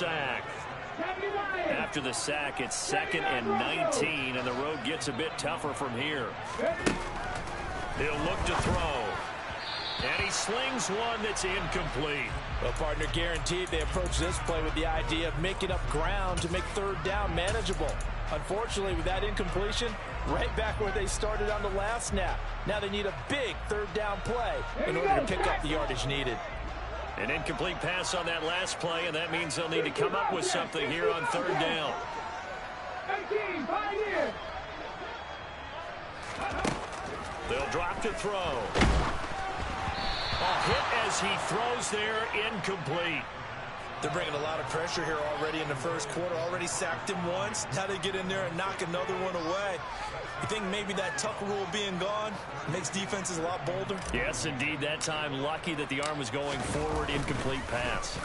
sack. After the sack, it's 2nd and 19, and the road gets a bit tougher from here. He'll look to throw. And he slings one that's incomplete. Well, partner, guaranteed they approach this play with the idea of making up ground to make 3rd down manageable. Unfortunately, with that incompletion, right back where they started on the last snap. Now they need a big 3rd down play in order to pick up the yardage needed. An incomplete pass on that last play, and that means they'll need to come up with something here on 3rd down. They'll drop to throw. A hit as he throws there, incomplete. They're bringing a lot of pressure here already in the first quarter. Already sacked him once. Now they get in there and knock another one away. You think maybe that tuck rule being gone makes defenses a lot bolder? Yes, indeed. That time, lucky that the arm was going forward. Incomplete pass.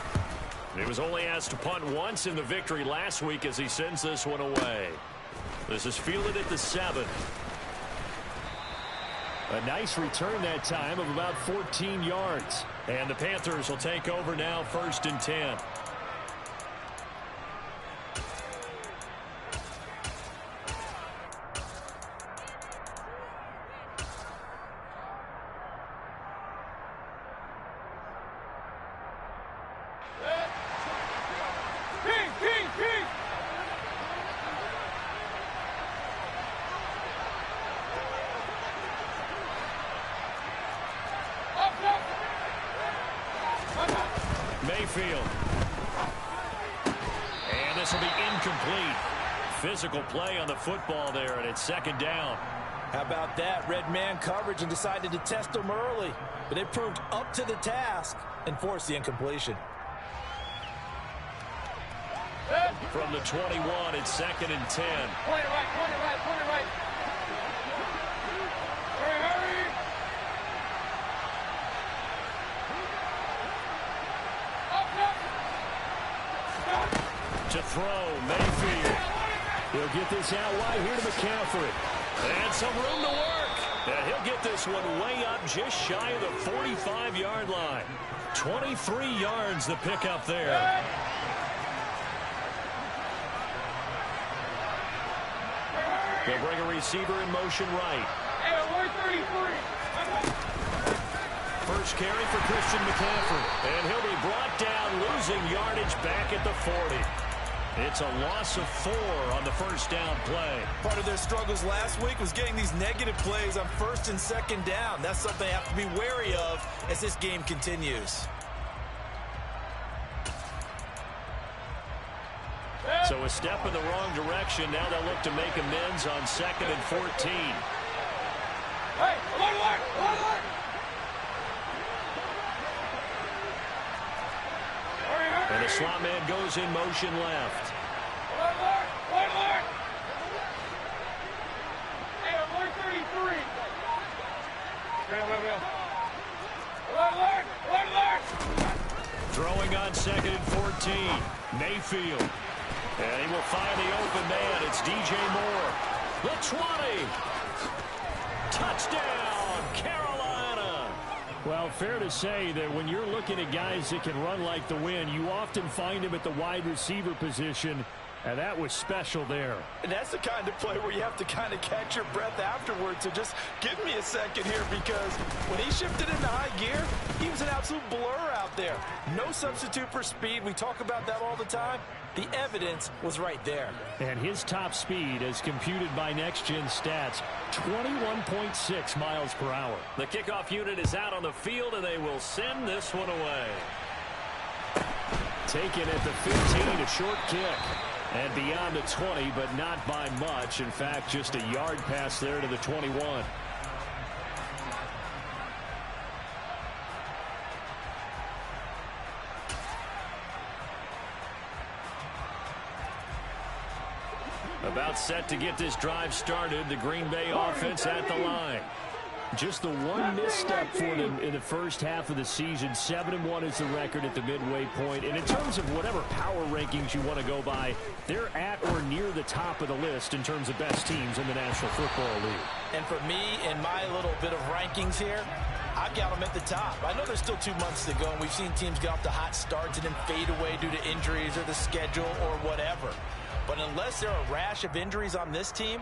He was only asked to punt once in the victory last week as he sends this one away. This is fielded at the 7. A nice return that time of about 14 yards. And the Panthers will take over now, 1st and 10. Mayfield. And this will be incomplete. Physical play on the football there, and it's 2nd down. How about that? Red man coverage and decided to test them early. But they proved up to the task and forced the incompletion. From the 21, it's 2nd and 10. Point it right, point it right, point it right. Hurry! To throw, Mayfield. He'll get this out wide here to McCaffrey. And some room to work. And he'll get this one way up just shy of the 45-yard line. 23 yards the pickup there. They'll bring a receiver in motion right. First carry for Christian McCaffrey. And he'll be brought down, losing yardage back at the 40. It's a loss of 4 on the first down play. Part of their struggles last week was getting these negative plays on 1st and 2nd down. That's something they have to be wary of as this game continues. So a step in the wrong direction. Now they'll look to make amends on 2nd and 14. Hey, alert! And the slot man goes in motion left. Alert! Hey, alert 33. Alert! Throwing on 2nd and 14. Mayfield. And he will find the open man. It's DJ Moore. The 20. Touchdown, Carolina. Well, fair to say that when you're looking at guys that can run like the wind, you often find him at the wide receiver position, and that was special there. And that's the kind of play where you have to kind of catch your breath afterwards. So just give me a second here, because when he shifted into high gear, he was an absolute blur out there. No substitute for speed. We talk about that all the time. The evidence was right there. And his top speed, as computed by Next Gen Stats, 21.6 miles per hour. The kickoff unit is out on the field, and they will send this one away. Taken at the 15, a short kick. And beyond the 20, but not by much. In fact, just a yard pass there to the 21. About set to get this drive started. The Green Bay offense at the line. Just the one misstep for them in the first half of the season. 7-1 is the record at the midway point. And in terms of whatever power rankings you want to go by, they're at or near the top of the list in terms of best teams in the National Football League. And for me, in my little bit of rankings here, I've got them at the top. I know there's still 2 months to go, and we've seen teams get off to hot starts and then fade away due to injuries or the schedule or whatever. But unless there are a rash of injuries on this team,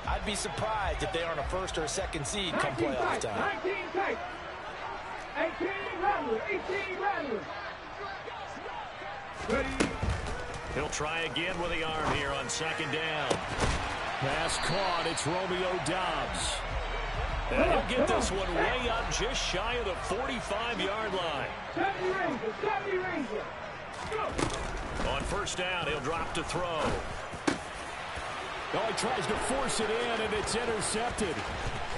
I'd be surprised if they aren't a first or a second seed come playoff time. 19 tight. 18 rattlers. 18 rattlers. Ready. He'll try again with the arm here on second down. Pass caught. It's Romeo Doubs. And he'll get this one way up just shy of the 45-yard line. 70 Ranger. 70 Ranger. Go. On first down, he'll drop to throw. Oh, he tries to force it in, and it's intercepted.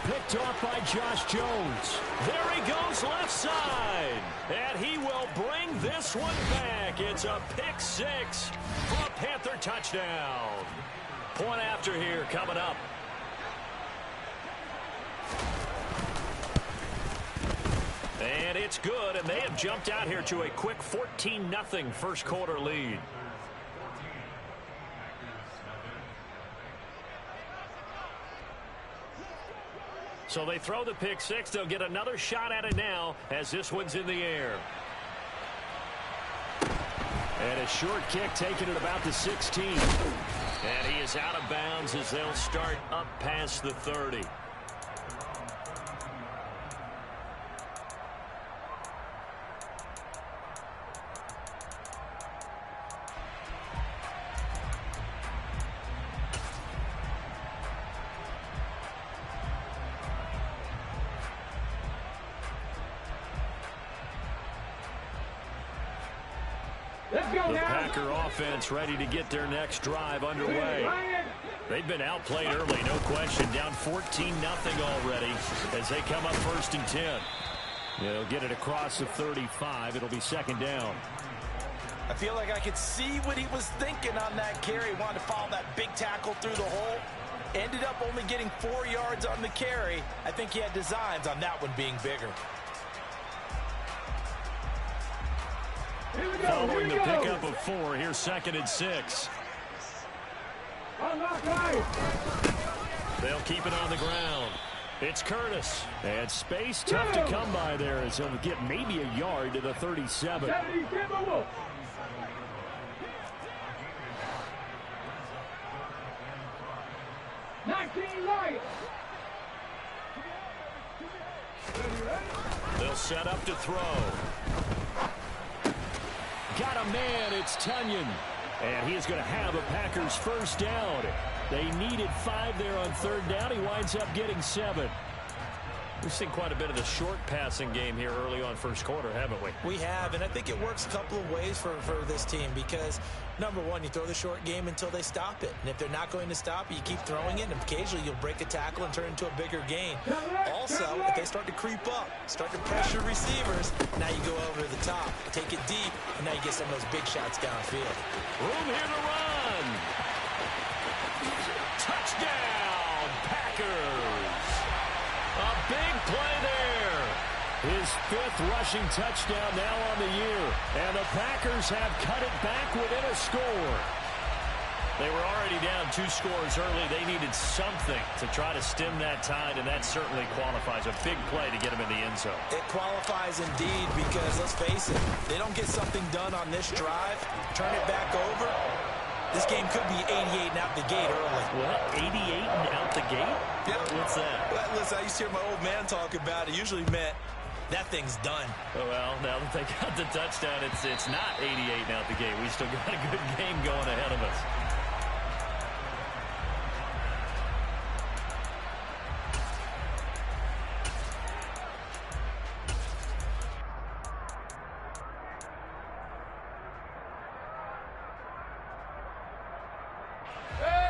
Picked off by Josh Jones. There he goes left side. And he will bring this one back. It's a pick six for a Panther touchdown. Point after here coming up. And it's good, and they have jumped out here to a quick 14-0 first quarter lead. So they throw the pick six. They'll get another shot at it now as this one's in the air. And a short kick taken at about the 16. And he is out of bounds as they'll start up past the 30. The Packer offense ready to get their next drive underway. They've been outplayed early, no question. Down 14-0 already as they come up first and 10. They'll get it across the 35. It'll be second down. I feel like I could see what he was thinking on that carry. He wanted to follow that big tackle through the hole. Ended up only getting 4 yards on the carry. I think he had designs on that one being bigger. Following the pickup of 4, here's second and 6. They'll keep it on the ground. It's Curtis. And space tough to come by there as he'll get maybe a yard to the 37. 19 right. They'll set up to throw. Got a man, it's Tunyon. And he is going to have a Packers first down. They needed 5 there on third down. He winds up getting 7. We've seen quite a bit of the short passing game here early on first quarter, haven't we? We have, and I think it works a couple of ways for this team because, number one, you throw the short game until they stop it. And if they're not going to stop it, you keep throwing it, and occasionally you'll break a tackle and turn it into a bigger gain. Also, if they start to creep up, start to pressure receivers, now you go over the top, take it deep, and now you get some of those big shots downfield. Room here to run. Touchdown, Packers. A big play there. His 5th rushing touchdown now on the year. And the Packers have cut it back within a score. They were already down 2 scores early. They needed something to try to stem that tide, and that certainly qualifies. A big play to get them in the end zone. It qualifies indeed because, let's face it, they don't get something done on this drive, turn it back over, this game could be 88 and out the gate early. What? 88 and out the gate? Yeah. What's that? Well, listen, I used to hear my old man talk about it. Usually meant that thing's done. Oh, well, now that they got the touchdown, it's not 88 and out the gate. We still got a good game going ahead of us.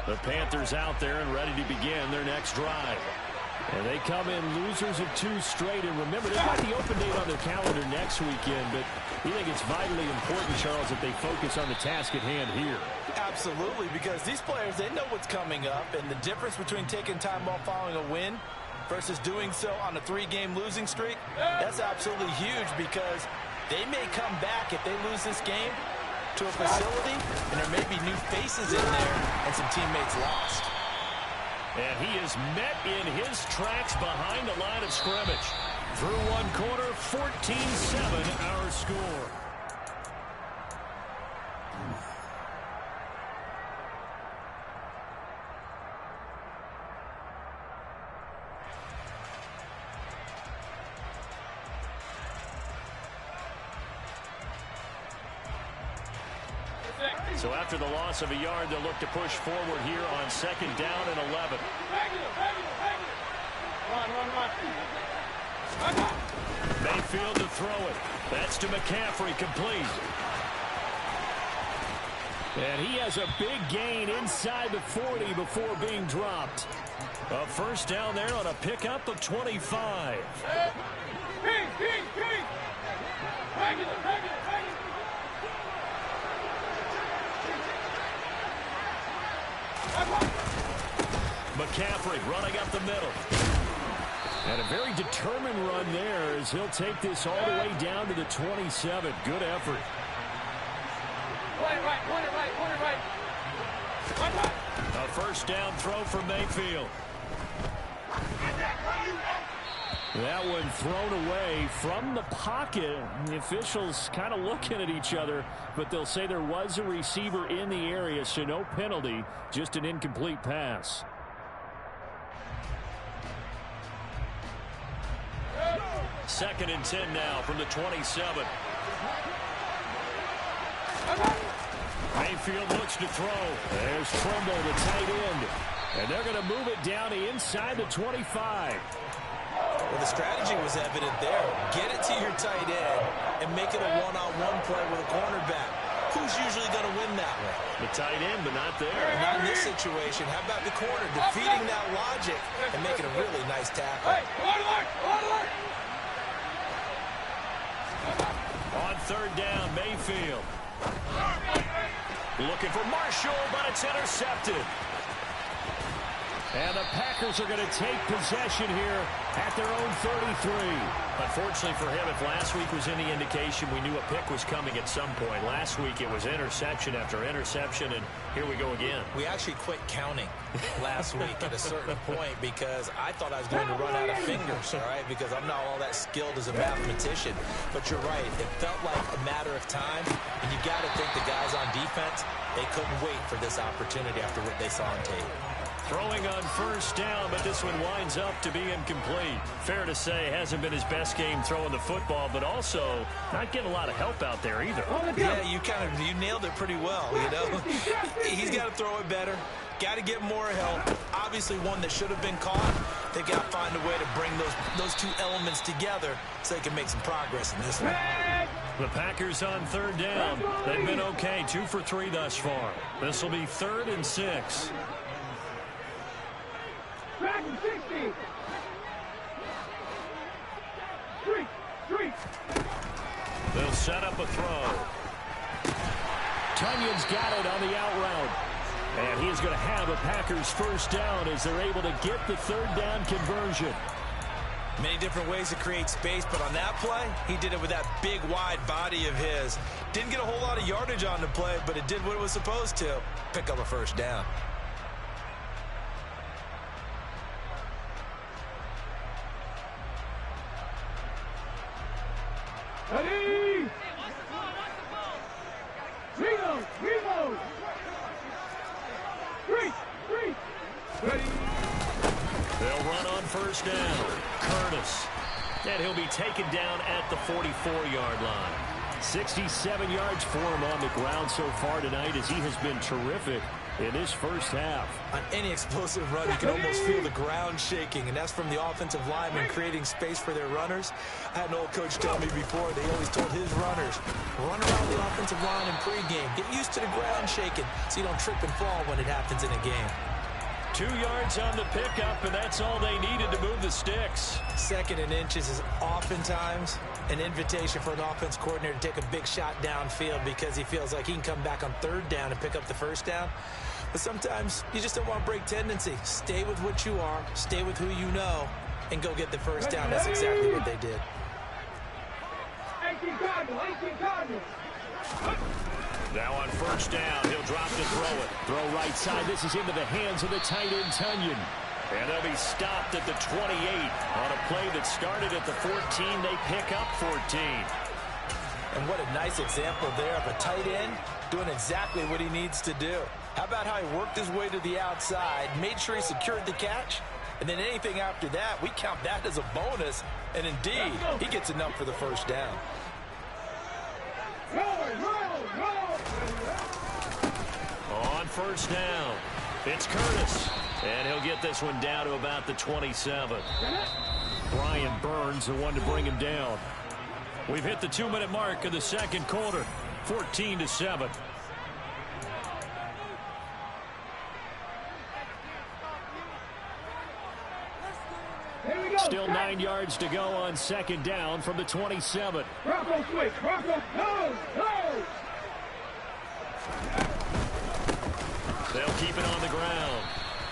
The Panthers out there and ready to begin their next drive. And they come in losers of 2 straight. And remember, they've got the open date on their calendar next weekend. But we think it's vitally important, Charles, that they focus on the task at hand here. Absolutely, because these players, they know what's coming up. And the difference between taking time off following a win versus doing so on a 3-game losing streak, that's absolutely huge because they may come back if they lose this game to a facility, and there may be new faces in there and some teammates lost. And he is met in his tracks behind the line of scrimmage. Through one quarter, 14-7 our score. So after the loss of a yard, they'll look to push forward here on 2nd down and 11. Mayfield to throw it. That's to McCaffrey, complete. And he has a big gain inside the 40 before being dropped. A first down there on a pickup of 25. McCaffrey running up the middle. And a very determined run there as he'll take this all the way down to the 27. Good effort. A first down throw for Mayfield. That one thrown away from the pocket. The officials kind of looking at each other, but they'll say there was a receiver in the area, so no penalty, just an incomplete pass. Second and 10 now from the 27. Mayfield looks to throw. There's Trimble, the tight end. And they're going to move it down to inside the 25. Well, the strategy was evident there. Get it to your tight end and make it a one-on-one play with a cornerback. Who's usually going to win that one? The tight end, but not there. Not in this situation. How about the corner defeating that logic and making a really nice tackle? On 3rd down, Mayfield. Looking for Marshall, but it's intercepted. And the Packers are going to take possession here at their own 33. Unfortunately for him, if last week was any indication, we knew a pick was coming at some point. Last week it was interception after interception, and here we go again. We actually quit counting last week at a certain point because I thought I was going to run out of fingers, all right, because I'm not all that skilled as a mathematician. But you're right. It felt like a matter of time, and you got to think the guys on defense, they couldn't wait for this opportunity after what they saw on tape. Throwing on 1st down, but this one winds up to be incomplete. Fair to say, hasn't been his best game throwing the football, but also not getting a lot of help out there either. Yeah, you nailed it pretty well, you know. He's got to throw it better. Got to get more help. Obviously one that should have been caught. They got to find a way to bring those two elements together so they can make some progress in this one. The Packers on 3rd down. They've been okay, 2 for 3 thus far. This will be 3rd and 6. Back and 60. Street. They'll set up a throw. Tunyon's got it on the out route. And he's going to have a Packers 1st down as they're able to get the 3rd down conversion. Many different ways to create space, but on that play, he did it with that big, wide body of his. Didn't get a whole lot of yardage on the play, but it did what it was supposed to. Pick up a 1st down. Ready! Reload! Street! Ready! They'll run on 1st down. Curtis. And he'll be taken down at the 44-yard line. 67 yards for him on the ground so far tonight as he has been terrific in this 1st half. On any explosive run, you can almost feel the ground shaking, and that's from the offensive linemen creating space for their runners. I had an old coach tell me before, they always told his runners, run around the offensive line in pregame. Get used to the ground shaking so you don't trip and fall when it happens in a game. 2 yards on the pickup, and that's all they needed to move the sticks. 2nd and inches is oftentimes an invitation for an offense coordinator to take a big shot downfield because he feels like he can come back on 3rd down and pick up the 1st down. But sometimes you just don't want to break tendency. Stay with what you are, stay with who you know, and go get the 1st down. That's exactly what they did. 18 Cardinals. Now on 1st down, he'll drop to throw it. Throw right side. This is into the hands of the tight end, Tunyon. And they'll be stopped at the 28 on a play that started at the 14. They pick up 14. And what a nice example there of a tight end doing exactly what he needs to do. How about how he worked his way to the outside, made sure he secured the catch, and then anything after that, we count that as a bonus. And indeed, he gets enough for the first down. On first down, it's Curtis. And he'll get this one down to about the 27. Brian Burns, the one to bring him down. We've hit the 2-minute mark of the second quarter, 14-7. Still 9 yards to go on second down from the 27. Bronco switch. Bronco. No. They'll keep it on the ground.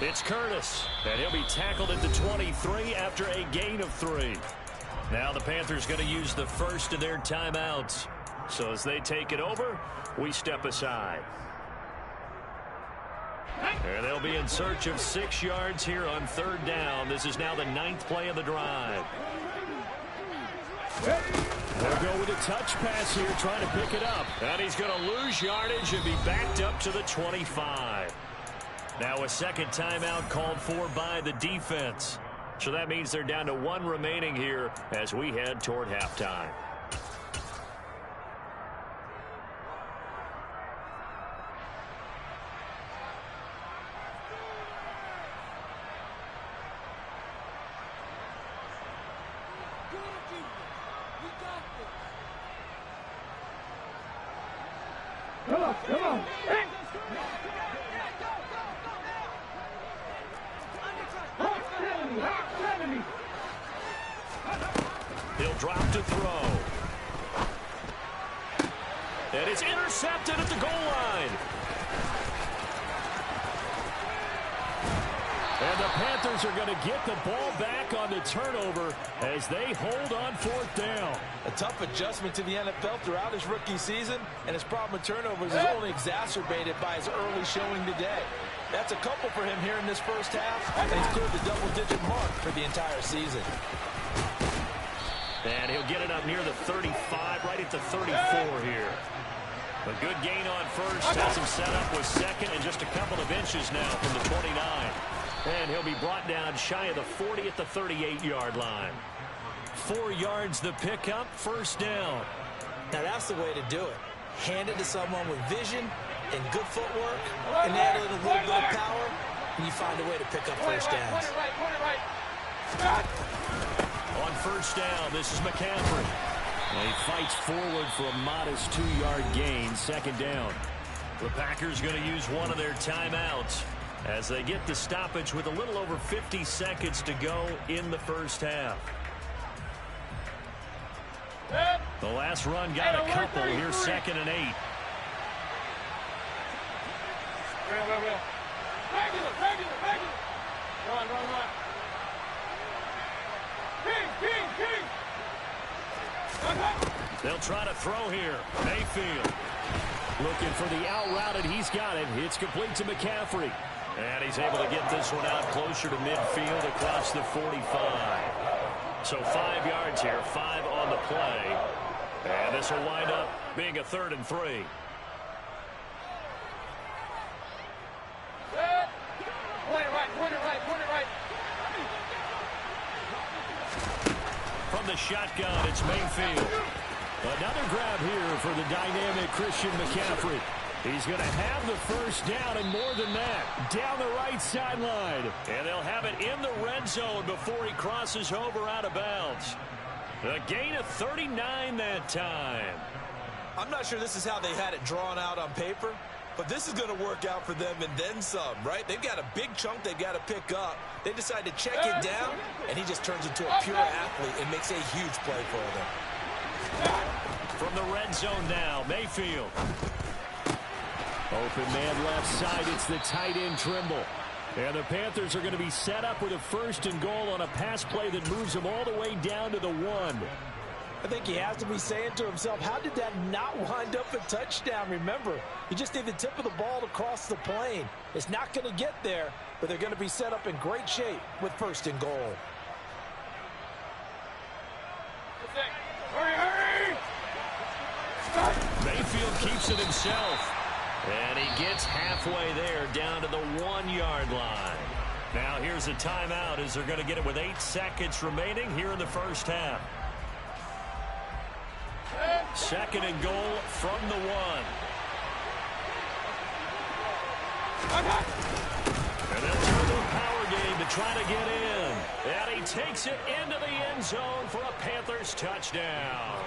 It's Curtis, and he'll be tackled at the 23 after a gain of 3. Now the Panthers going to use the first of their timeouts. So as they take it over, we step aside. And they'll be in search of 6 yards here on third down. This is now the 9th play of the drive. They'll go with a touch pass here, trying to pick it up. And he's going to lose yardage and be backed up to the 25. Now a second timeout called for by the defense. So that means they're down to 1 remaining here as we head toward halftime. Come on. He'll drop to throw. And it's intercepted at the goal line. And the Panthers are going to get the ball back on the turnover as they hold on fourth down. A tough adjustment to the NFL throughout his rookie season, and his problem with turnovers is only exacerbated by his early showing today. That's a couple for him here in this first half, and he's cleared the double-digit mark for the entire season. And he'll get it up near the 35, right at the 34 here. A good gain on first, has him set up with second and just a couple of inches now from the 29. And he'll be brought down shy of the 40 at the 38-yard line. 4 yards the pickup, first down. Now that's the way to do it. Hand it to someone with vision and good footwork, and add a little bit of power, and you find a way to pick up first downs. On first down, this is McCaffrey. And he fights forward for a modest 2-yard gain, second down. The Packers going to use one of their timeouts as they get the stoppage with a little over 50 seconds to go in the first half. The last run got a couple. Here's 2nd and 8. Regular. Run. King. They'll try to throw here. Mayfield looking for the out route, and he's got it. It's complete to McCaffrey. And he's able to get this one out closer to midfield across the 45. So 5 yards here, 5 on the play. And this will wind up being a 3rd and 3. Point it right. From the shotgun, it's Mayfield. Another grab here for the dynamic Christian McCaffrey. He's going to have the first down and more than that, down the right sideline. And they'll have it in the red zone before he crosses over out of bounds. A gain of 39 that time. I'm not sure this is how they had it drawn out on paper, but this is going to work out for them and then some, right? They've got a big chunk they've got to pick up. They decide to check it down, and he just turns into a pure athlete and makes a huge play for them. From the red zone now, Mayfield. Open man left side, it's the tight end Trimble. And the Panthers are going to be set up with a 1st and goal on a pass play that moves them all the way down to the 1. I think he has to be saying to himself, how did that not wind up a touchdown? Remember, you just need the tip of the ball to cross the plane. It's not going to get there, but they're going to be set up in great shape with 1st and goal. Hurry, hurry! Mayfield keeps it himself. And he gets halfway there down to the 1-yard line. Now here's a timeout as they're going to get it with 8 seconds remaining here in the first half. 2nd and goal from the 1. And they'll turn to a power game to try to get in. And he takes it into the end zone for a Panthers touchdown.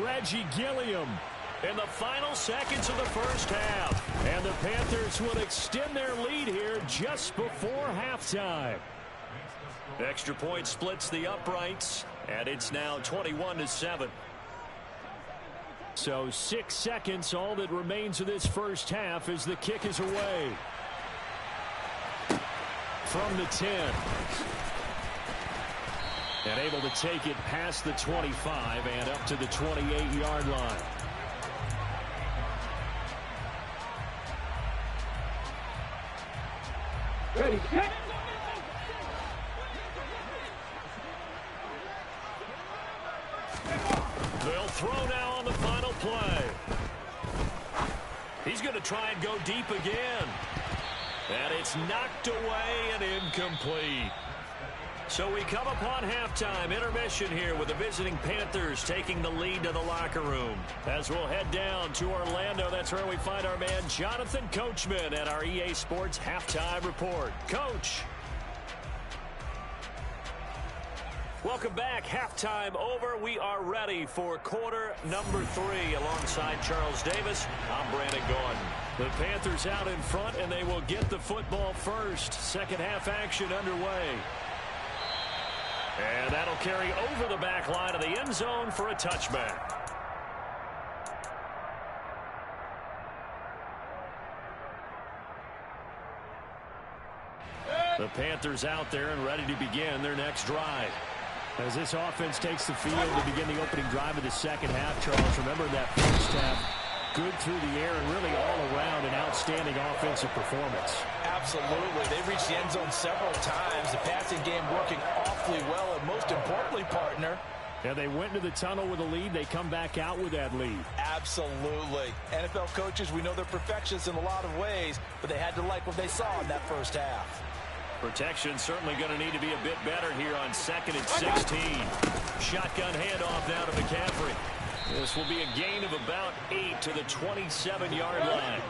Reggie Gilliam In the final seconds of the first half. And the Panthers will extend their lead here just before halftime. Extra point splits the uprights, and it's now 21-7. So 6 seconds, all that remains of this first half as the kick is away. From the 10. And able to take it past the 25 and up to the 28-yard line. Ready, set. They'll throw now on the final play. He's going to try and go deep again. And it's knocked away and incomplete. So we come upon halftime intermission here with the visiting Panthers taking the lead to the locker room. As we'll head down to Orlando, that's where we find our man Jonathan Coachman at our EA Sports Halftime Report. Coach. Welcome back. Halftime over. We are ready for quarter number 3 alongside Charles Davis. I'm Brandon Gordon. The Panthers out in front, and they will get the football first. Second half action underway. And that'll carry over the back line of the end zone for a touchback. The Panthers out there and ready to begin their next drive. As this offense takes the field to begin the opening drive of the second half, Charles, remember that first half, good through the air and really all around an outstanding offensive performance. Absolutely. They've reached the end zone several times. The passing game working awfully well, and most importantly, partner. Yeah, they went into the tunnel with a lead. They come back out with that lead. Absolutely. NFL coaches, we know they're perfectionists in a lot of ways, but they had to like what they saw in that first half. Protection certainly going to need to be a bit better here on 2nd and 16. Shotgun handoff now to McCaffrey. This will be a gain of about 8 to the 27-yard line.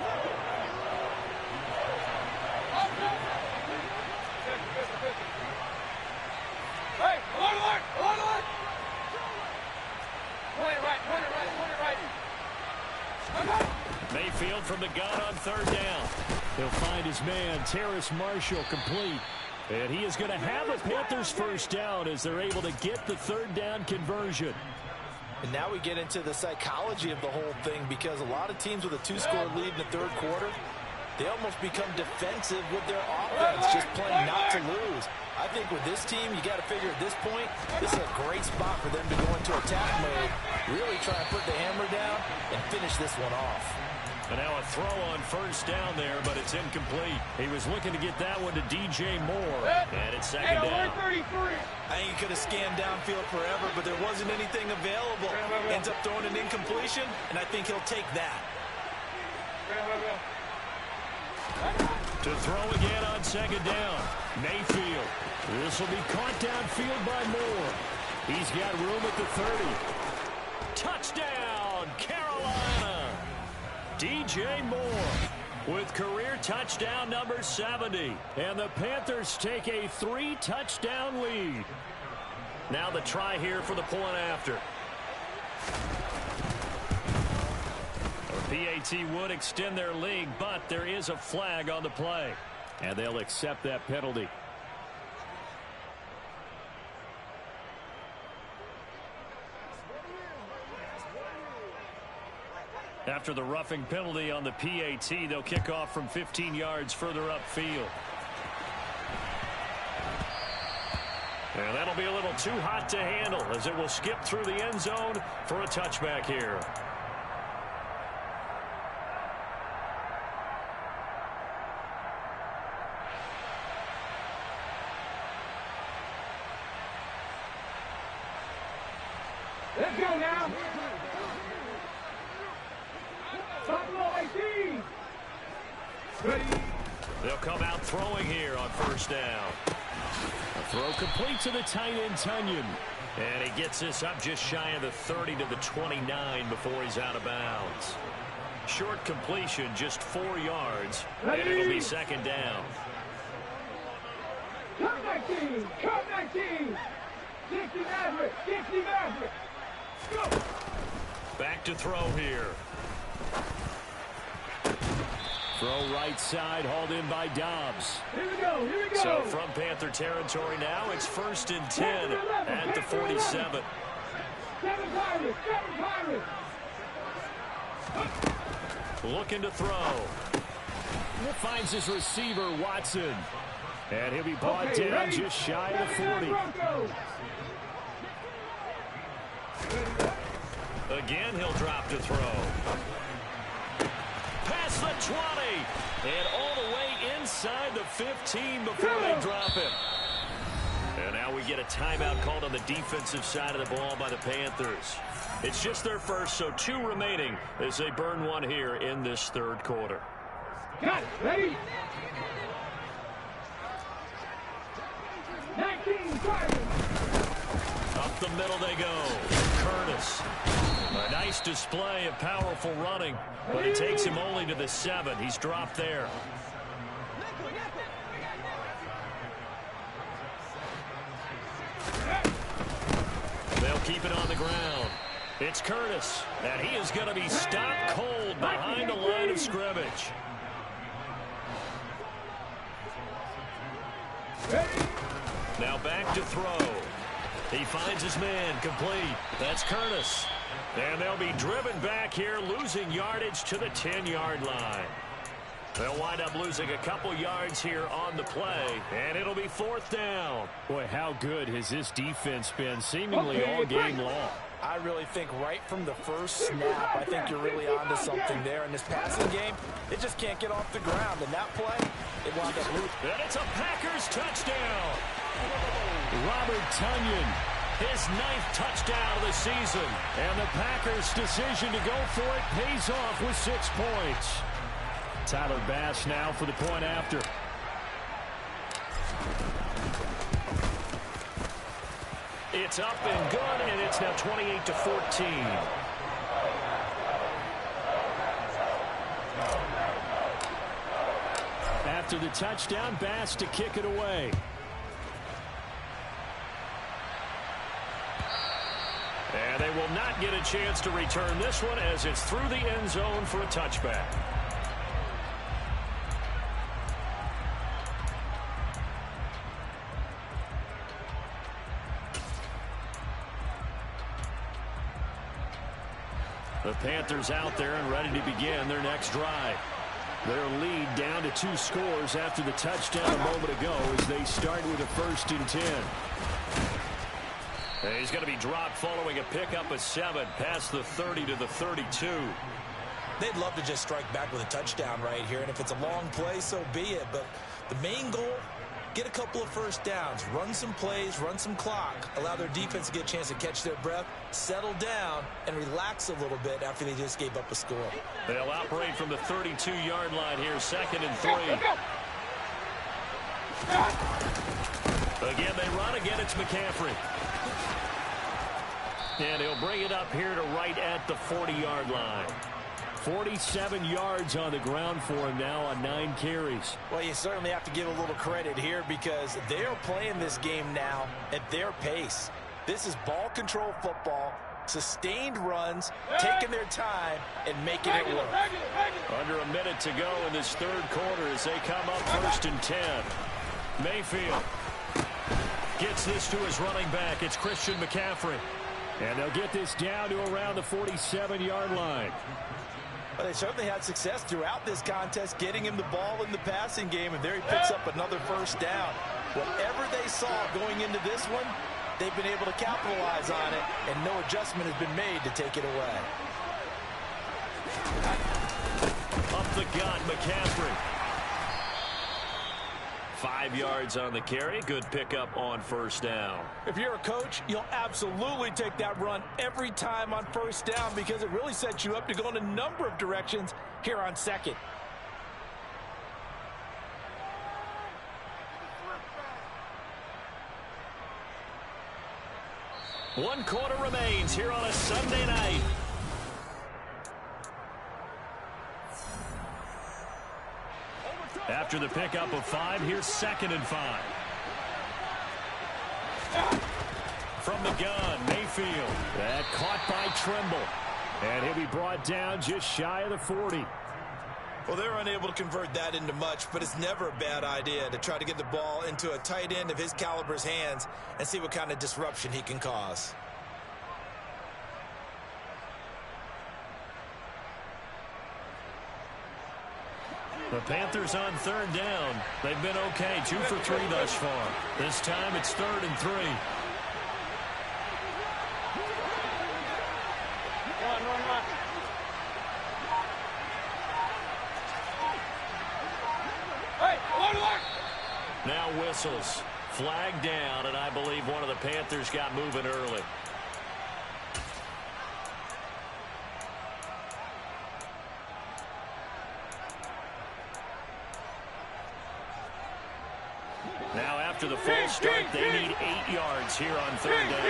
Hey, alert, alert! Point it right. Mayfield from the gun on 3rd down. He'll find his man, Terrace Marshall, complete. And he is going to have a Panthers first down as they're able to get the 3rd down conversion. And now we get into the psychology of the whole thing, because a lot of teams with a 2-score lead in the 3rd quarter, they almost become defensive with their offense, just playing not to lose. I think with this team, you got to figure at this point, this is a great spot for them to go into attack mode, really try and put the hammer down and finish this one off. And now a throw on 1st down there, but it's incomplete. He was looking to get that one to DJ Moore. And it's 2nd down. 33. I think he could have scanned downfield forever, but there wasn't anything available. Ends up throwing an incompletion, and I think he'll take that. To throw again on 2nd down. Mayfield. This will be caught downfield by Moore. He's got room at the 30. Touchdown, Carolina. DJ Moore with career touchdown number 70. And the Panthers take a 3-touchdown lead. Now the try here for the point after. PAT would extend their lead, but there is a flag on the play. And they'll accept that penalty. After the roughing penalty on the PAT, they'll kick off from 15 yards further upfield. And that'll be a little too hot to handle as it will skip through the end zone for a touchback here. Let's go now. Buffalo 18. Ready. They'll come out throwing here on first down. A throw complete to the tight end, Tunyon. And he gets this up just shy of the 30 to the 29 before he's out of bounds. Short completion, just 4 yards. And it'll be second down. Come 19. Come 19. 60 Maverick. 60 Maverick. Go. Back to throw here. Throw right side, hauled in by Dobbs. Here we go. Here we go. So from Panther territory now, it's 1st and 10 at the 47. 7 Pirates. 7 Pirates. Looking to throw. Finds his receiver, Watson. And he'll be brought down ready. just shy of the 40. Again, he'll drop to throw. Past the 20. And all the way inside the 15 before they drop him. And now we get a timeout called on the defensive side of the ball by the Panthers. It's just their first, so 2 remaining as they burn one here in this third quarter. Got it. Ready? 19 Pirates. Up the middle they go. Curtis. A nice display of powerful running, but it takes him only to the 7. He's dropped there. They'll keep it on the ground. It's Curtis, and he is going to be stopped cold behind the line of scrimmage. Now back to throw. He finds his man, complete. That's Curtis. And they'll be driven back here, losing yardage to the 10-yard line. They'll wind up losing a couple yards here on the play, and it'll be 4th down. Boy, how good has this defense been seemingly all game long? I really think right from the first snap, I think you're really onto something there. In this passing game, it just can't get off the ground. And that play, it wound up losing. And it's a Packers touchdown. Robert Tunyon, His 9th touchdown of the season. and the Packers' decision to go for it pays off with 6 points. Tyler Bass now for the point after. It's up and good, and it's now 28-14. After the touchdown, Bass to kick it away. And they will not get a chance to return this one as it's through the end zone for a touchback. The Panthers out there and ready to begin their next drive. Their lead down to 2 scores after the touchdown a moment ago as they start with a 1st and 10. And he's going to be dropped following a pickup of 7 past the 30 to the 32. They'd love to just strike back with a touchdown right here, and if it's a long play, so be it. But the main goal, get a couple of first downs, run some plays, run some clock, allow their defense to get a chance to catch their breath, settle down, and relax a little bit after they just gave up a score. They'll operate from the 32-yard line here, 2nd and 3. Again, they run. Again, it's McCaffrey. And he'll bring it up here to right at the 40-yard line. 47 yards on the ground for him now on 9 carries. Well, you certainly have to give a little credit here because they're playing this game now at their pace. This is ball control football, sustained runs, taking their time, and making it work. Under a minute to go in this third quarter as they come up 1st and 10. Mayfield gets this to his running back. It's Christian McCaffrey. And they'll get this down to around the 47-yard line. Well, they certainly had success throughout this contest, getting him the ball in the passing game, and there he picks up another first down. Whatever they saw going into this one, they've been able to capitalize on it, and no adjustment has been made to take it away. Up the gut, McCaffrey. 5 yards on the carry. Good pickup on first down. If you're a coach, you'll absolutely take that run every time on first down because it really sets you up to go in a number of directions here on second. One quarter remains here on a Sunday night. After the pickup of 5, here's 2nd and 5. From the gun, Mayfield. That caught by Trimble. And he'll be brought down just shy of the 40. Well, they're unable to convert that into much, but it's never a bad idea to try to get the ball into a tight end of his caliber's hands and see what kind of disruption he can cause. The Panthers on 3rd down. They've been okay, 2 for 3 thus far. This time it's 3rd and 3. Now whistles. Flag down, and I believe one of the Panthers got moving early. Now after the false start, they need 8 yards here on 3rd down.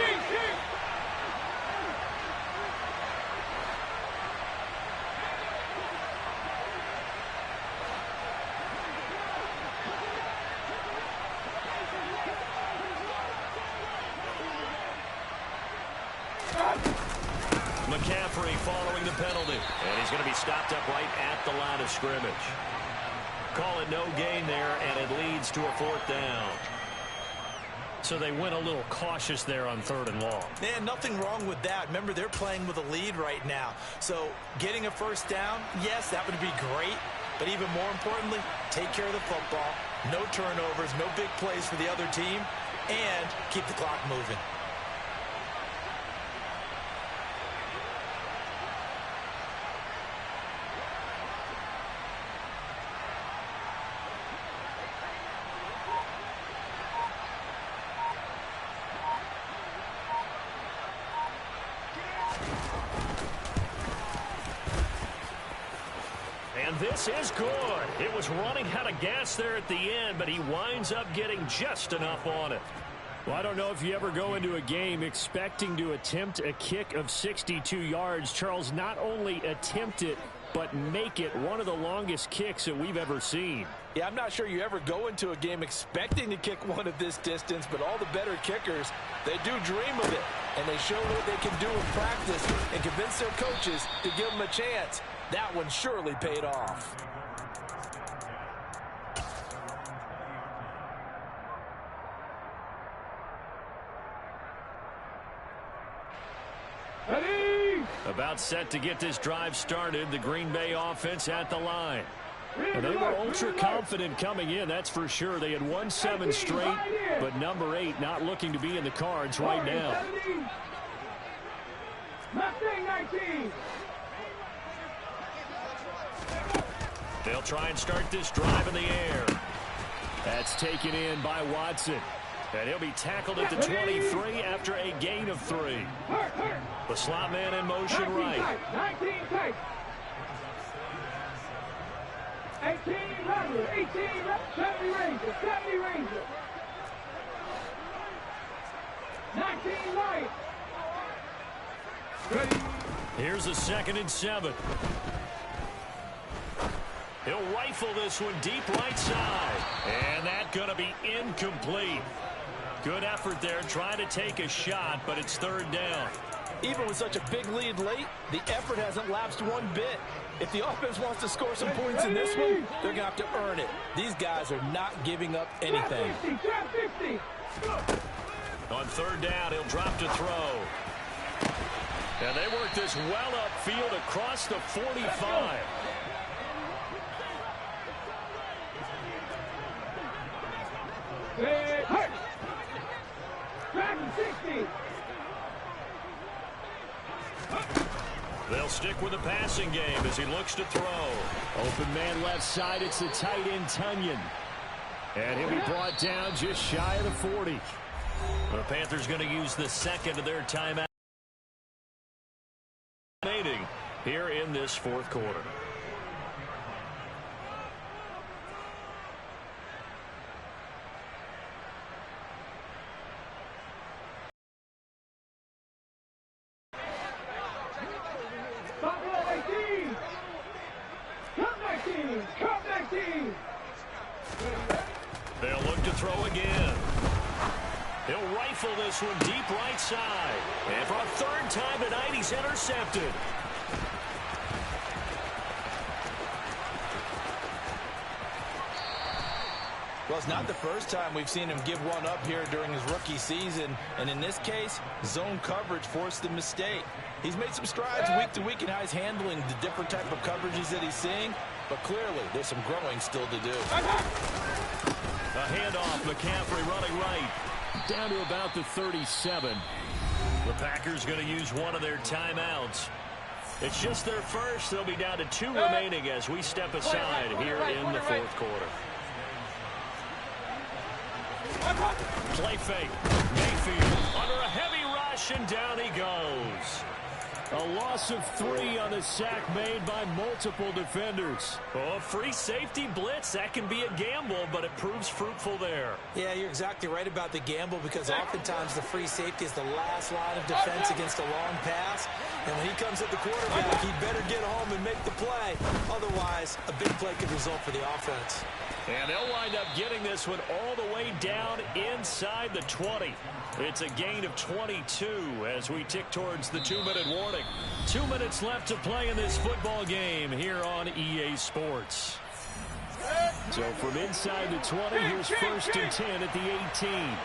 McCaffrey following the penalty. And he's going to be stopped up right at the line of scrimmage. Call it no gain there, and it leads to a 4th down. So they went a little cautious there on 3rd and long. Man, nothing wrong with that. Remember, they're playing with a lead right now. So getting a first down, yes, that would be great. But even more importantly, take care of the football. No turnovers, no big plays for the other team, and keep the clock moving. And this is good. It was running out of gas there at the end, but he winds up getting just enough on it. Well, I don't know if you ever go into a game expecting to attempt a kick of 62 yards. Charles, not only attempt it, but make it one of the longest kicks that we've ever seen. Yeah, I'm not sure you ever go into a game expecting to kick one of this distance, but all the better kickers, they do dream of it. And they show what they can do in practice and convince their coaches to give them a chance. That one surely paid off. Ready? About set to get this drive started. The Green Bay offense at the line. And they were ultra confident coming in, that's for sure. They had won 7 straight, but number 8 not looking to be in the cards right now. Mustang 19. They'll try and start this drive in the air. That's taken in by Watson. And he'll be tackled at the 23 after a gain of 3. The slot man in motion right. 19 tight. 18 Ranger. 18 70 Ranger. 70 Ranger. 19 right. Ready. Here's a 2nd and 7. He'll rifle this one deep right side. And that's going to be incomplete. Good effort there, trying to take a shot, but it's 3rd down. Even with such a big lead late, the effort hasn't lapsed one bit. If the offense wants to score some points in this one, they're going to have to earn it. These guys are not giving up anything. 50. On 3rd down, he'll drop to throw. And they work this well upfield across the 45. Hey, back to 60. They'll stick with the passing game as he looks to throw. Open man left side. It's the tight end, Tunyon. And he'll be brought down just shy of the 40. The Panthers going to use the second of their timeout here in this fourth quarter. They'll look to throw again. He'll rifle this one deep right side. And for a third time tonight, he's intercepted. Well, it's not the first time we've seen him give one up here during his rookie season. And in this case, zone coverage forced the mistake. He's made some strides week to week in how he's handling the different type of coverages that he's seeing. But clearly, there's some growing still to do. A handoff, McCaffrey running right. Down to about the 37. The Packers going to use one of their timeouts. It's just their first. They'll be down to 2 remaining as we step aside here in the fourth quarter. Play fake. Mayfield under a heavy rush, and down he goes. A loss of 3 on the sack made by multiple defenders. Oh, free safety blitz, that can be a gamble, but it proves fruitful there. Yeah, you're exactly right about the gamble, because oftentimes the free safety is the last line of defense against a long pass. And when he comes at the quarterback, he'd better get home and make the play. Otherwise, a big play could result for the offense. And they'll wind up getting this one all the way down inside the 20. It's a gain of 22 as we tick towards the 2-minute warning. 2 minutes left to play in this football game here on EA Sports. So from inside the 20, here's 1st and 10 at the 18.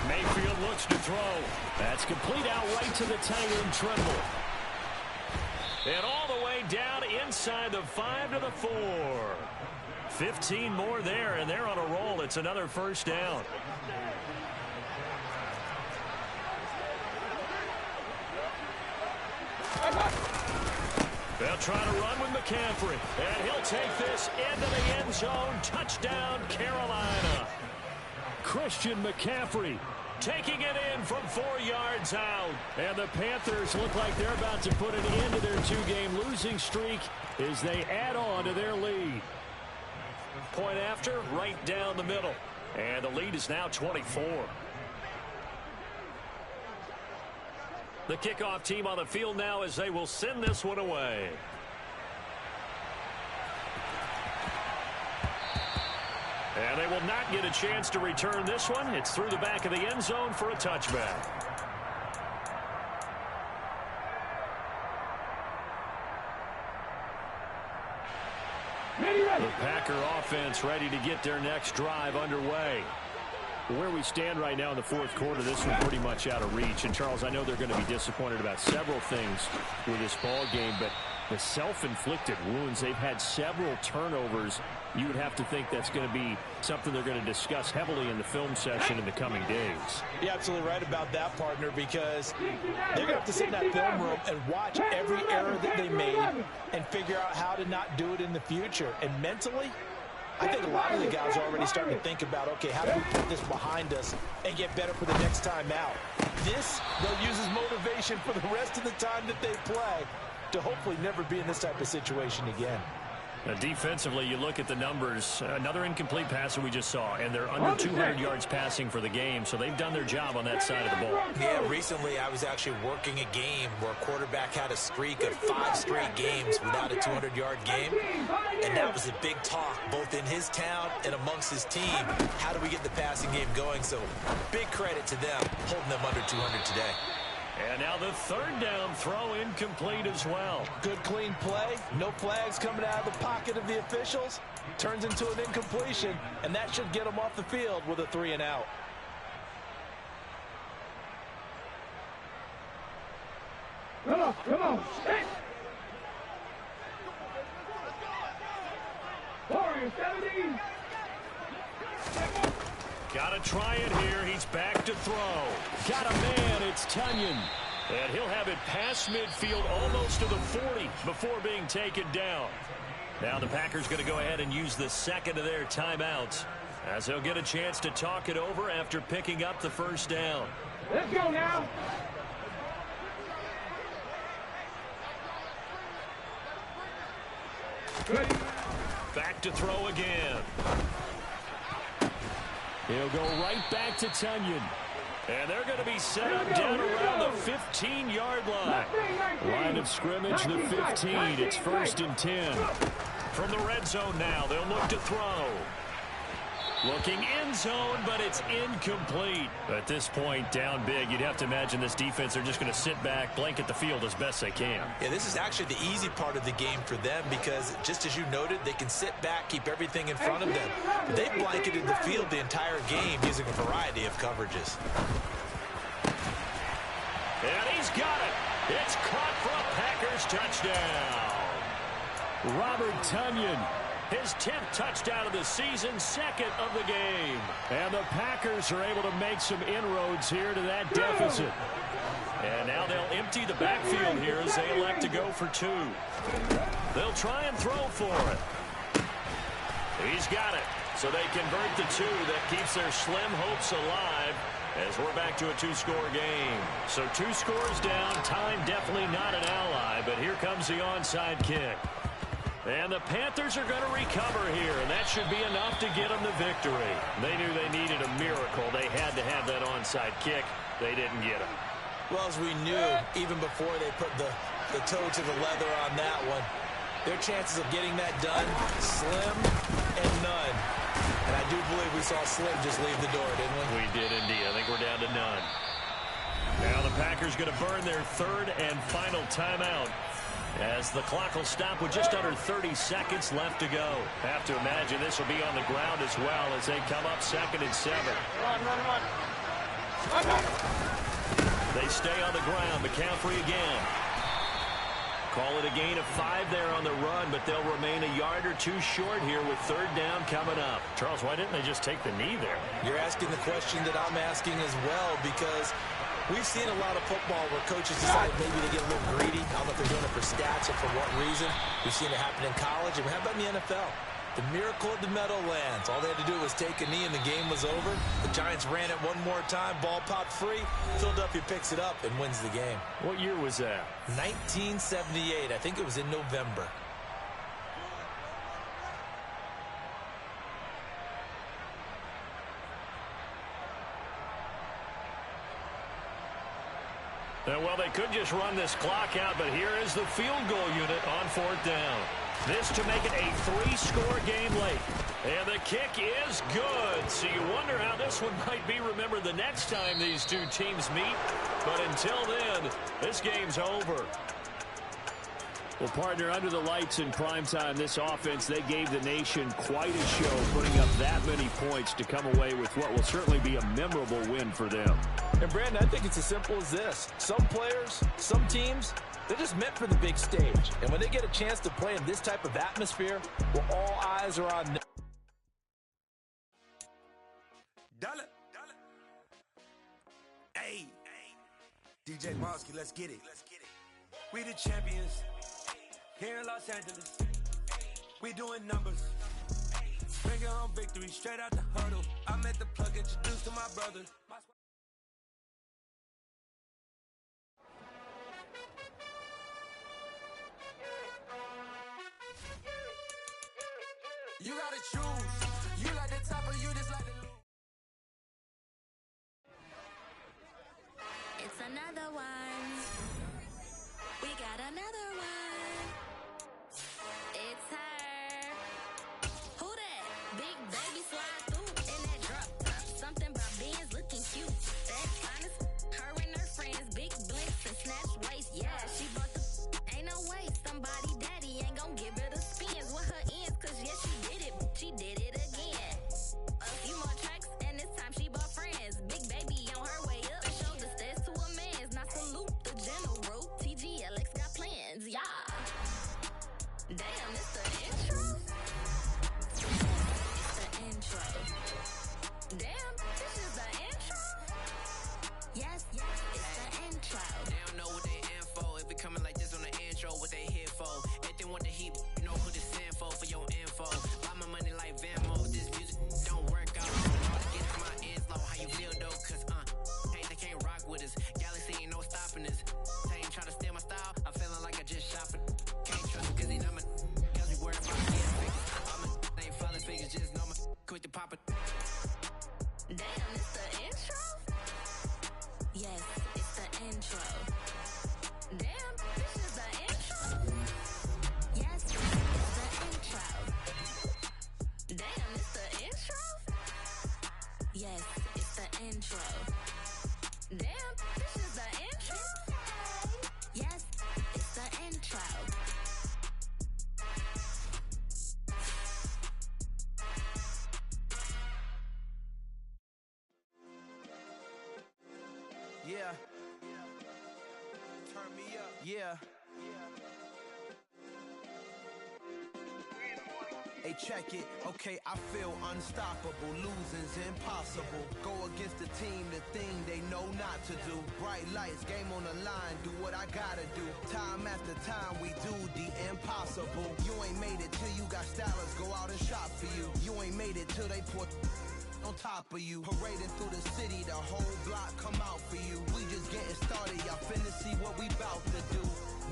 Mayfield looks to throw. That's complete out right to the tight end, Tremble. And all the way down inside the 5 to the 4. 15 more there, and they're on a roll. It's another first down. They'll try to run with McCaffrey. And he'll take this into the end zone. Touchdown, Carolina. Christian McCaffrey taking it in from 4 yards out. And the Panthers look like they're about to put an end to their 2-game losing streak as they add on to their lead. Point after, right down the middle. And the lead is now 24. The kickoff team on the field now as they will send this one away. And they will not get a chance to return this one. It's through the back of the end zone for a touchback. The Packer offense ready to get their next drive underway. Where we stand right now in the fourth quarter, this one's pretty much out of reach. And, Charles, I know they're going to be disappointed about several things with this ball game, but the self-inflicted wounds, they've had several turnovers. You would have to think that's going to be something they're going to discuss heavily in the film session in the coming days. You're absolutely right about that, partner, because they're going to have to sit in that film room and watch every error that they made and figure out how to not do it in the future. And mentally, I think a lot of the guys are already starting to think about, okay, how do we put this behind us and get better for the next time out? This, they'll use as motivation for the rest of the time that they play to hopefully never be in this type of situation again. Defensively, you look at the numbers. Another incomplete pass that we just saw, and they're under 200 yards passing for the game, so they've done their job on that side of the ball. Yeah, recently I was actually working a game where a quarterback had a streak of 5 straight games without a 200-yard game, and that was a big talk, both in his town and amongst his team. How do we get the passing game going? So big credit to them holding them under 200 today. And now the third down throw incomplete as well. Good clean play. No flags coming out of the pocket of the officials. Turns into an incompletion, and that should get them off the field with a 3-and-out. Come on. Hit. Warriors 17. Got to try it here. He's back to throw. Got a man. It's Tonyan. And he'll have it past midfield almost to the 40 before being taken down. Now the Packers going to go ahead and use the second of their timeouts as they'll get a chance to talk it over after picking up the first down. Let's go now. Ready. Back to throw again. He'll go right back to Tonyan. And they're going to be set up down around the 15-yard line. Line of scrimmage, the 15. It's 1st and 10. From the red zone now, they'll look to throw. Looking end zone, but it's incomplete. At this point, down big, you'd have to imagine this defense, they're just going to sit back, blanket the field as best they can. Yeah, this is actually the easy part of the game for them because, just as you noted, they can sit back, keep everything in front of them. They blanketed the field the entire game using a variety of coverages. And he's got it. It's caught for a Packers touchdown. Robert Tonyan. His 10th touchdown of the season, second of the game. And the Packers are able to make some inroads here to that deficit. And now they'll empty the backfield here as they elect to go for 2. They'll try and throw for it. He's got it. So they convert the 2. That keeps their slim hopes alive as we're back to a 2-score game. So 2 scores down. Time definitely not an ally, but here comes the onside kick. And the Panthers are going to recover here, and that should be enough to get them the victory. They knew they needed a miracle. They had to have that onside kick. They didn't get it. Well, as we knew, even before they put the toe to the leather on that one, their chances of getting that done, slim and none. And I do believe we saw Slim just leave the door, didn't we? We did indeed. I think we're down to none. Now the Packers going to burn their third and final timeout, as the clock will stop with just under 30 seconds left to go. Have to imagine this will be on the ground as well as they come up 2nd and 7. Run. They stay on the ground. McCaffrey again. Call it a gain of 5 there on the run, but they'll remain a yard or 2 short here with 3rd down coming up. Charles, why didn't they just take the knee there? You're asking the question that I'm asking as well, because we've seen a lot of football where coaches decide maybe to get a little greedy. I don't know if they're doing it for stats or for what reason. We've seen it happen in college, and how about in the NFL? The miracle of the Meadowlands. All they had to do was take a knee, and the game was over. The Giants ran it one more time. Ball popped free. Philadelphia picks it up and wins the game. What year was that? 1978. I think it was in November. Well, they could just run this clock out, but here is the field goal unit on 4th down. This to make it a 3-score game late. And the kick is good. So you wonder how this one might be remembered the next time these two teams meet. But until then, this game's over. Well, partner, under the lights in primetime, this offense, they gave the nation quite a show, putting up that many points to come away with what will certainly be a memorable win for them. And, Brandon, I think it's as simple as this. Some players, some teams, they're just meant for the big stage. And when they get a chance to play in this type of atmosphere, where all eyes are on them. Hey, DJ Mosky, let's get it. We the champions here in Los Angeles. We doing numbers. Bring home victory straight out the huddle. I met the plug, introduced to my brother. You gotta choose. You like the top or you just like the low. It's another one. We got another one. It's her. Who that? Big baby slide through in that drop top. Something about Benz looking cute. That honest, her and her friends, big blink Yeah. Hey, check it. Okay, I feel unstoppable. Losing's impossible. Go against the team, the thing they know not to do. Bright lights, game on the line. Do what I gotta do. Time after time, we do the impossible. You ain't made it till you got stylers go out and shop for you. You ain't made it till they put on top of you. Parading through the city, the whole block come out for you. We just getting started, y'all finna see what we bout to do.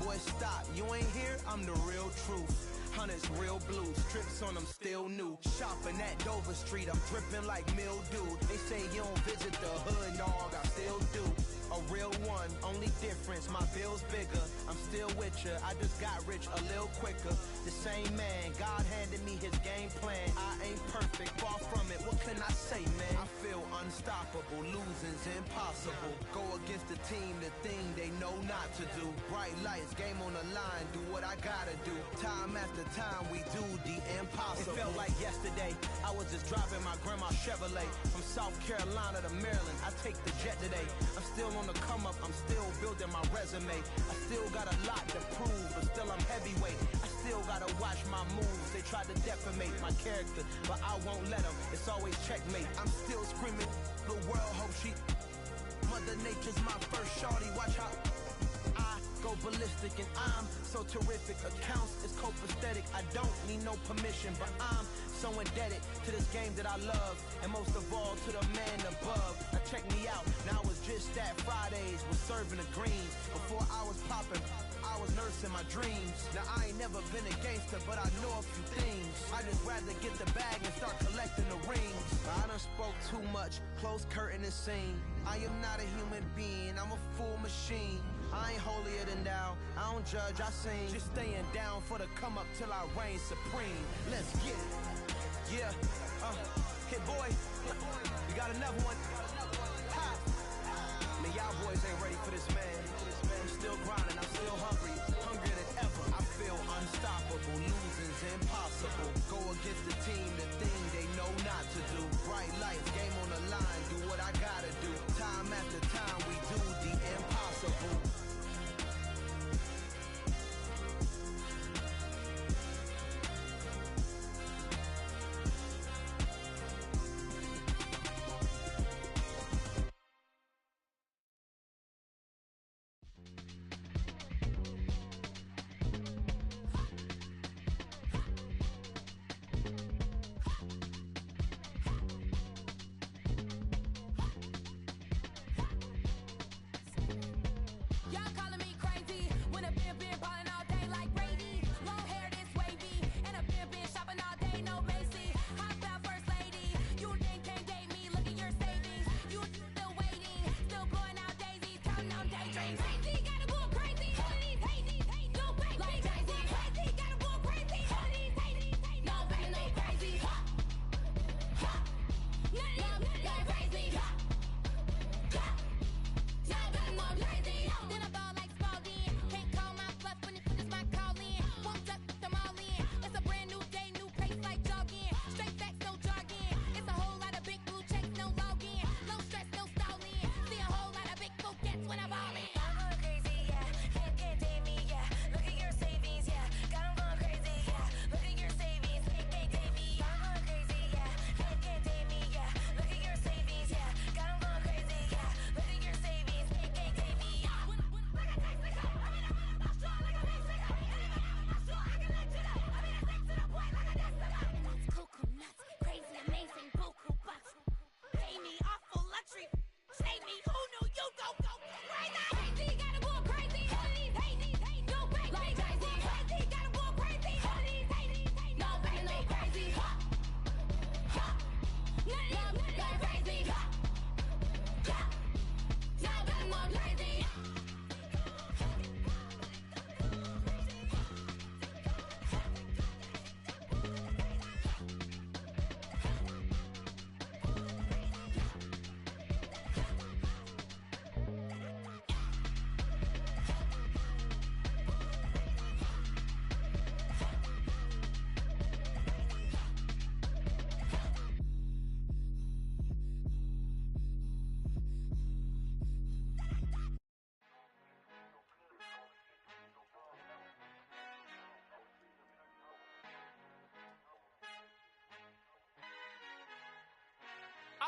Boy, stop, you ain't here, I'm the real truth. Hunters, real blue, strips on them still new. Shopping at Dover Street, I'm dripping like mildew. They say you don't visit the hood, dog, I still do. A real one, only difference, my bill's bigger. I'm still with ya, I just got rich a little quicker. The same man, God handed me his game plan. I ain't perfect, far from it, what can I say, man? I feel unstoppable, losing's impossible. Go against the team, the thing they know not to do. Bright lights, game on the line, do what I gotta do. Time after time, we do the impossible. It felt like yesterday, I was just driving my grandma's Chevrolet. From South Carolina to Maryland, I take the jet today. I'm still on the come up, I'm still building my resume. I still got a lot to prove, but still I'm heavyweight. I still gotta watch my moves. They tried to defamate my character, but I won't let them. It's always checkmate. I'm still screaming, the world hope she. Mother Nature's my first shorty, watch how I go ballistic and I'm so terrific. Accounts is copacetic, I don't need no permission, but I'm so indebted to this game that I love, and most of all to the man above. Now check me out, now it's just that Fridays was serving the greens. Before I was popping, I was nursing my dreams. Now I ain't never been a gangster, but I know a few things. I just rather get the bag and start collecting the rings. I done spoke too much, close curtain and scene. I am not a human being, I'm a full machine. I ain't holier than thou, I don't judge, I sing. Just staying down for the come up till I reign supreme. Let's get it. Yeah, hit boy, we got another one. Ha! Man, y'all boys ain't ready for this, man. I'm still grinding, I'm still hungry, hungrier than ever. I feel unstoppable, losing's impossible. Go against the team, the thing they know not to do. Bright lights, game on the line, do what I gotta do. Time after time, we do the impossible.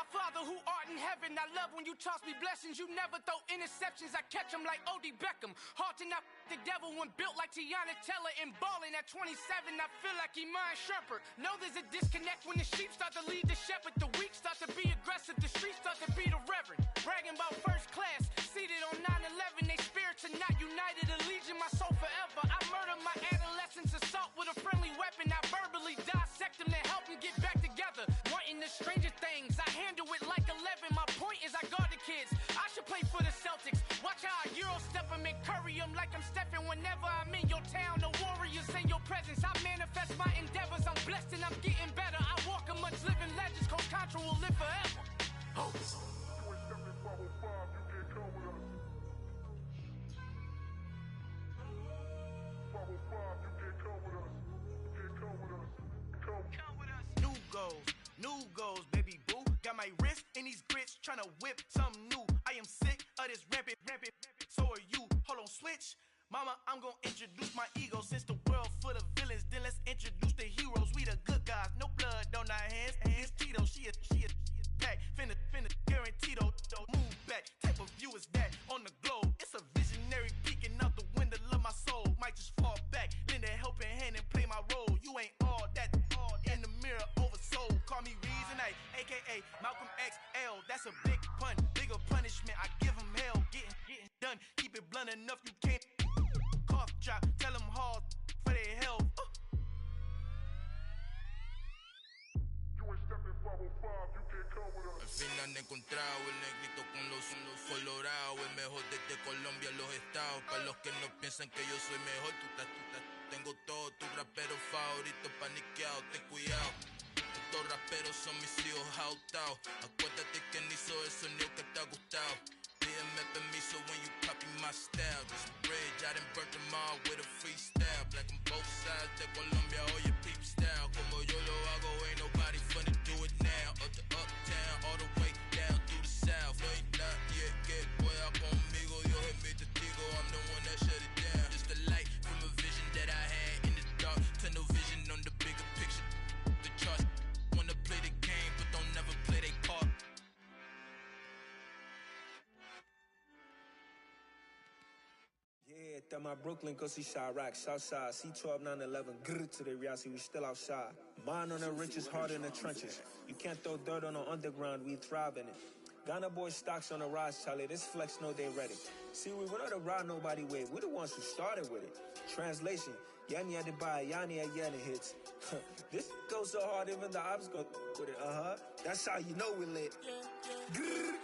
Our Father who art in heaven, I love when you toss me blessings. You never throw interceptions, I catch them like O.D. Beckham. Hard to not the devil when built like Tiana Teller and balling at 27. I feel like Iman Shumpert. Know there's a disconnect when the sheep start to lead the shepherd. The weak start to be aggressive, the streets start to be the reverend. Bragging about first class, seated on 9/11. They spirits are not united, a legion, my soul forever. I murder my adolescence, assault with a friendly weapon. I verbally dissect them to help them get back together. Wanting the stranger things, I handle it like 11. My point is I guard the kids. I should play for the Celtics. Watch how I Euro step them and curry them like I'm Stephen. Whenever I'm in your town, the Warriors in your presence. I manifest my endeavors. I'm blessed and I'm getting better. I walk amongst living legends. Coach Contra will live forever. Oh. New goals, baby boo. Got my wrist in these grits, tryna whip something new. I am sick of this rampant. So are you. Hold on, switch. Mama, I'm gonna introduce my ego. Since the world full of villains, then let's introduce the heroes. We the good guys, no blood on our hands. Hands Tito, she a pack. Finna, guaranteed though. Move back, type of view is that on the globe. It's a visionary peeking out the window of my soul. Might just fall back, lend a helping hand and play my role. You ain't all that in the mirror oversold. Call me Reason A, aka Malcolm XL. That's a big pun, bigger punishment. I give him hell, getting done. Keep it blunt enough, you can't cough drop. Tell them hard for their health. Al fin han encontrado el negrito con los colorados, el mejor desde Colombia, los estados. Para los que no piensan que yo soy mejor, tengo todo, tu rapero favorito paniqueado, ten cuidado. Estos raperos son mis hijos jautados. Acuérdate que ni hizo el sonido que te ha gustado. Pídeme permiso when you copy my style. This bridge, I done burnt them all with a freestyle. Black on both sides de Colombia, oye peep style. Como yo lo hago, ain't nobody finna do it now. Up to uptown, all the way down through the south. No hay nadie que pueda conmigo, Dios es mi testigo. I'm the one that shut it down. Just the light from a vision that I had in the dark. Tunnel vision on the bigger picture. The charts wanna play the game, but don't never play their part. Yeah, that my Brooklyn, go see Chirac, Southside, C12, 911, grrr to the reality, we still outside. Mine on the riches, heart in the trenches. You can't throw dirt on the underground, we thrive in it. Ghana boys stocks on the rise, Charlie, this flex know they ready. See, we not to ride nobody with, we the ones who started with it. Translation, Yanni had to buy, Yanni had Yanni hits. This goes so hard, even the ops go with it, That's how you know we lit. Grrr,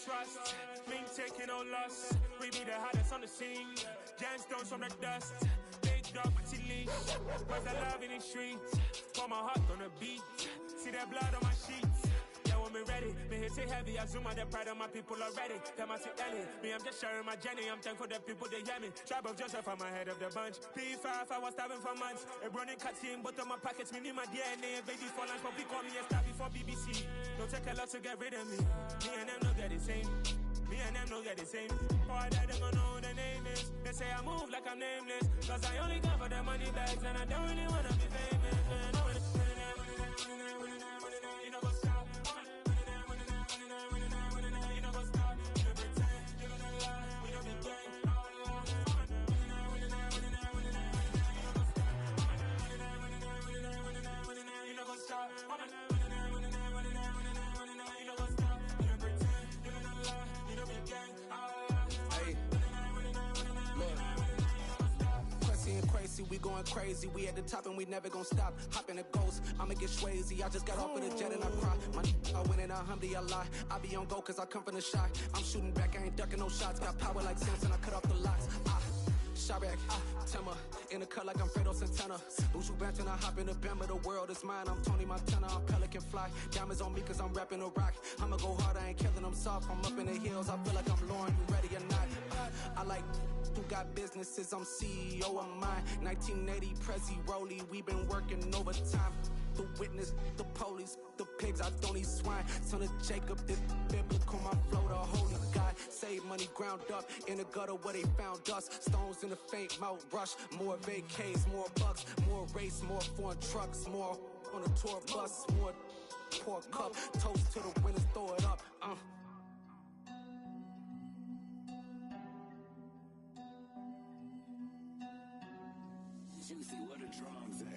Trust, me taking no loss. We be the hottest on the scene. Gemstones from the dust. Big dog with leash. Where's the love in the streets? Pour my heart on the beat. See that blood on my sheets. Yeah, when me ready, me hit it heavy. I zoom out the pride of my people already. Them I see Ellie. Me, I'm just sharing my journey. I'm thankful that people they hear me. Tribe of Joseph, I'm ahead of the bunch. P5, I was starving for months. A running cutscene, but on my pockets, me need my DNA. Baby for lunch, but we call me a star before BBC. Don't take a lot to get rid of me. Me and them don't get the same. Me and them don't get the same. Boy, that them don't know who the name is. They say I move like I'm nameless. Cause I only come for the money bags and I don't really wanna be famous. Man, you know, go stop. You know, go stop. You don't pretend. You don't lie. We don't be gang. You know, go stop. We going crazy, we at the top and we never gonna stop. Hop in a ghost, I'ma get swayzy. I just got off of the jet and I cry. I win in a Humvee, I lie. I be on go cause I come from the shot. I'm shooting back, I ain't ducking no shots. Got power like Samson, I cut off the locks. Sharek, Timmer, in the cut like I'm Fredo Santana. Buju Banton, I hop in the Bama, the world is mine. I'm Tony Montana, I'm Pelican Fly. Diamonds on me cause I'm rapping a rock. I'ma go hard, I ain't killing them soft. I'm up in the hills, I feel like I'm Lauren, you ready or not? I like who got businesses, I'm CEO of mine. 1980 Prezi Rolly, we been working overtime. The witness, the police, the pigs, I don't eat swine. Son of Jacob, this biblical, my flow, the holy God. Save money ground up in the gutter where they found dust. Stones in the faint mouth rush. More vacays, more bucks, more race, more foreign trucks, more on a tour bus, more pour cup. Toast to the winners, throw it up. Juicy, what a drums at.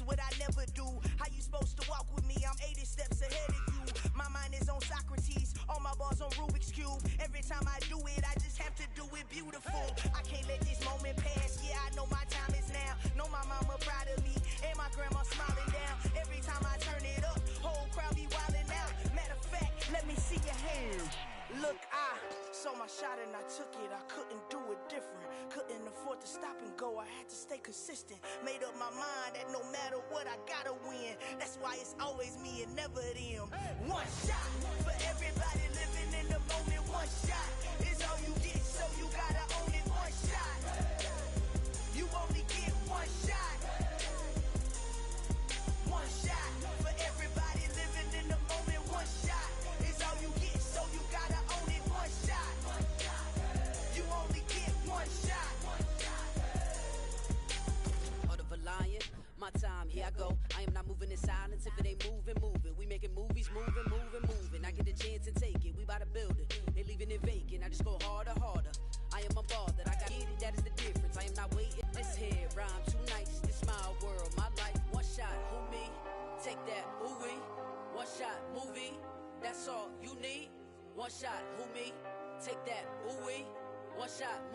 What I never do. How you supposed to walk with me? I'm 80 steps ahead of you. My mind is on Socrates, all my bars on Rubik's Cube. Every time I do it, I just have to do it beautiful. I can't let this moment pass. Yeah, I know my time is now. Know my mama proud of me, and my grandma smiling down. Every time I turn it up, whole crowd be wilding out. Matter of fact, let me see your hands. Look, I saw my shot and I took it. I couldn't do it different. Couldn't afford to stop and go. I had to stay consistent. Made up my mind that no matter what, I gotta win. That's why it's always me and never them. One shot for everybody living in the moment. One shot is all you get, so you gotta own it. One shot. You only get one shot. One shot for everybody living in the moment. One shot is all you get, so you gotta own it. One shot. You only get one shot. Heart of a lion, my time, here I go. I am not moving in silence. If it ain't moving, moving. We making movies, moving, moving, moving. I get a chance and take it. We bout to build it. They leaving it vacant. I just go harder, harder. I am a ball that I got it. That is the difference. I am not waiting. This here rhyme too nice. This my world, my life. One shot, who me? Take that, ooh wee. One shot, movie. That's all you need. One shot, who me? Take that, ooh wee. One shot, move.